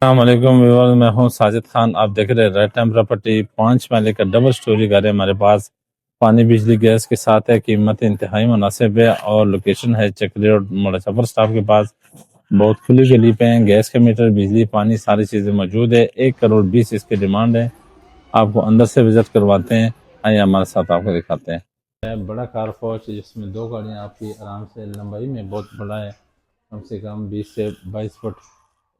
अस्सलामुअलैकुम व्यूअर्स, मैं हूं साजिद खान। आप देख रहे हैं रेड टाइम प्रॉपर्टी। 5 महले का डबल स्टोरी घर है हमारे पास। पानी बिजली गैस के साथ है। कीमत इंतहाई मुनासिब है और लोकेशन है चक्री रोड मोड़ा सफर स्टाफ के पास। बहुत खुली गली पे है। गैस का मीटर, बिजली, पानी सारी चीजें मौजूद है। 1 करोड़ 20 इसकी डिमांड है। आपको अंदर से विजिट करवाते हैं। आइए हमारे साथ आपको दिखाते हैं। बड़ा कार पोर्च जिसमें 2 गाड़ियां आपकी आराम से, लंबाई में बहुत बड़ा है, कम से कम 20 से 22 फुट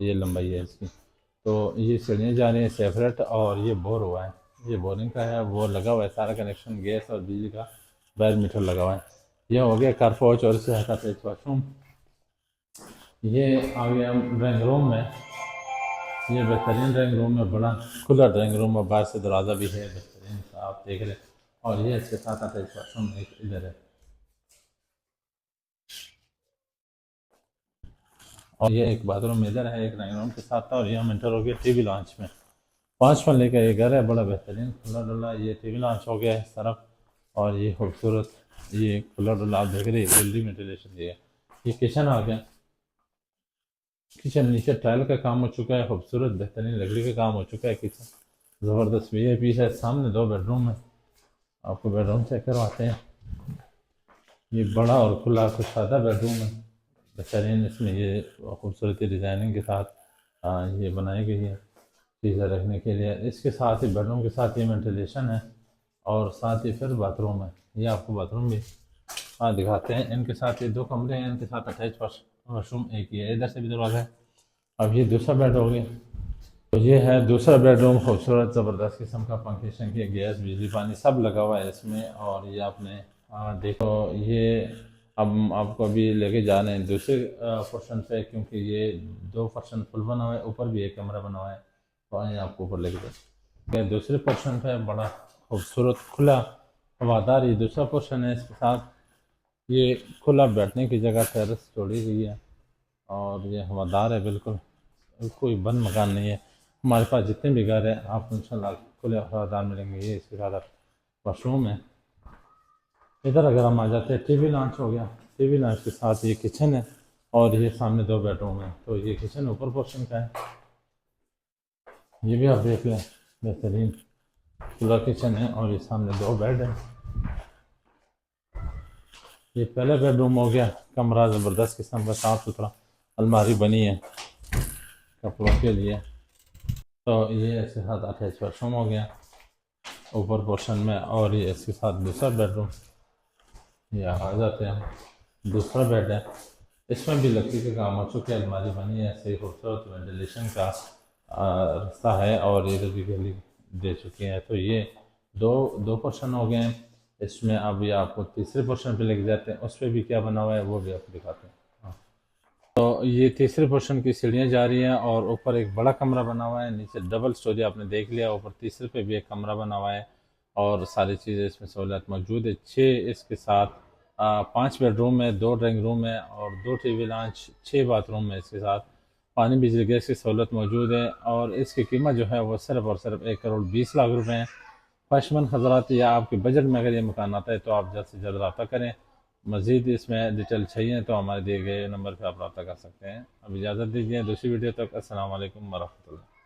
ये लंबाई है इसकी। तो ये सीढ़ियाँ जा रही हैं सेपरेट और ये बोर हुआ है। ये बोरिंग का है, वो लगा हुआ है सारा कनेक्शन, गैस और बिजली का वायर मीटर लगा हुआ है। ये हो गया कार पोर्च और इससे हटा था वॉशरूम। ये आ गया ड्राइंग रूम में। ये बेहतरीन ड्राइंग रूम है, बड़ा खुला ड्राइंग रूम है, बाहर से दरवाज़ा भी है बेहतरीन सा, आप देख रहे हैं। और ये इसके साथ अटैच वॉशरूम एक इधर है। और ये एक बाथरूम इधर है, एक ड्राइंग रूम के साथ था। और ये हम इंटर हो गए टीवी लॉन्च में। 5 महले का ये घर है, बड़ा बेहतरीन खुला डुला। ये टीवी लॉन्च हो गया है इस तरफ। और ये खूबसूरत ये खुला डुला आप देख रहे हैं, बिल्डिंग वेंटिलेशन दिया है। ये किचन आ गया। किचन नीचे टाइल का काम हो चुका है, खूबसूरत बेहतरीन लकड़ी का काम हो चुका है। किचन ज़बरदस्त वीआईपी है। सामने 2 बेडरूम है, आपको बेडरूम चेक करवाते हैं। ये बड़ा और खुला कुशादा बेडरूम है बेहतरीन। इसमें ये खूबसूरती डिज़ाइनिंग के साथ ये बनाई गई है चीज़ें रखने के लिए। इसके साथ ही बेडरूम के साथ ही वेंटिलेशन है और साथ ही फिर बाथरूम है। ये आपको बाथरूम भी दिखाते हैं। इनके साथ ये 2 कमरे हैं, इनके साथ अटैच वॉशरूम एक ही है। इधर से भी दरवाज़ा है। अब ये दूसरा बेड हो गया। तो ये है दूसरा बेडरूम, खूबसूरत ज़बरदस्त किस्म का, पंखे शंखे, गैस, बिजली, पानी सब लगा हुआ है इसमें। और ये आपने देखो, ये अब आपको अभी लेके जा रहे हैं दूसरे पोर्शन पे, क्योंकि ये 2 पोर्शन फुल बना हुआ है, ऊपर भी एक कमरा बना हुआ है। तो आइए आपको ऊपर लेके जाए। दूसरे पोर्शन पे बड़ा खूबसूरत खुला हवादार ये दूसरा पोर्शन है। इसके साथ ये खुला बैठने की जगह टेरेस जोड़ी गई है और ये हवादार है बिल्कुल, कोई बंद मकान नहीं है। हमारे पास जितने भी घर हैं आपको इंशाल्लाह खुले हवादार मिलेंगे। ये इसके साथ वॉशरूम है। इधर अगर हम आ जाते हैं, टीवी लॉन्च हो गया। टीवी लॉन्च के साथ ये किचन है और ये सामने 2 बेडरूम है। तो ये किचन ऊपर पोर्शन का है, ये भी आप देख लें, बेहतरीन पूरा किचन है। और ये सामने 2 बेड है। ये पहला बेडरूम हो गया, कमरा ज़बरदस्त किस्म का, साफ़ सुथरा, अलमारी बनी है कपड़ों के लिए। तो ये इसके साथ अटैच वॉशरूम हो गया ऊपर पोर्शन में। और ये इसके साथ दूसरा बेडरूम, ये आ जाते हैं, दूसरा बेड है। इसमें भी लकड़ी का काम हो चुका है, अलमारी बनी है, सही खूबसूरत वेंटिलेशन का रास्ता है और इधर भी गली दे चुके हैं। तो ये दो दो पोर्शन हो गए हैं। इसमें अभी आपको तीसरे पोर्शन पे लेके जाते हैं, उस पर भी क्या बना हुआ है वो भी आपको दिखाते हैं। हाँ। तो ये तीसरे पोर्शन की सीढ़ियाँ जा रही हैं और ऊपर एक बड़ा कमरा बना हुआ है। नीचे डबल स्टोरी आपने देख लिया, ऊपर तीसरे पे भी एक कमरा बना हुआ है और सारी चीज़ें इसमें सहूलियत मौजूद है। 6 इसके साथ 5 बेडरूम है, 2 ड्राइंग रूम है और 2 टीवी लॉन्च, 6 बाथरूम है इसके साथ। पानी बिजली गैस की सहूलत मौजूद है और इसकी कीमत जो है वो सिर्फ और सिर्फ 1 करोड़ 20 लाख रुपए है। ख्वाहिशमंद हजरात, या आपके बजट में अगर ये मकान आता है तो आप जल्द से जल्द रब्ता करें। मज़ीद इसमें डिटेल चाहिए तो हमारे दिए गए नंबर पर आप रब्ता कर सकते हैं। अब इजाज़त दीजिए, दूसरी वीडियो तक अस्सलाम वालेकुम वरहमतुल्लाह।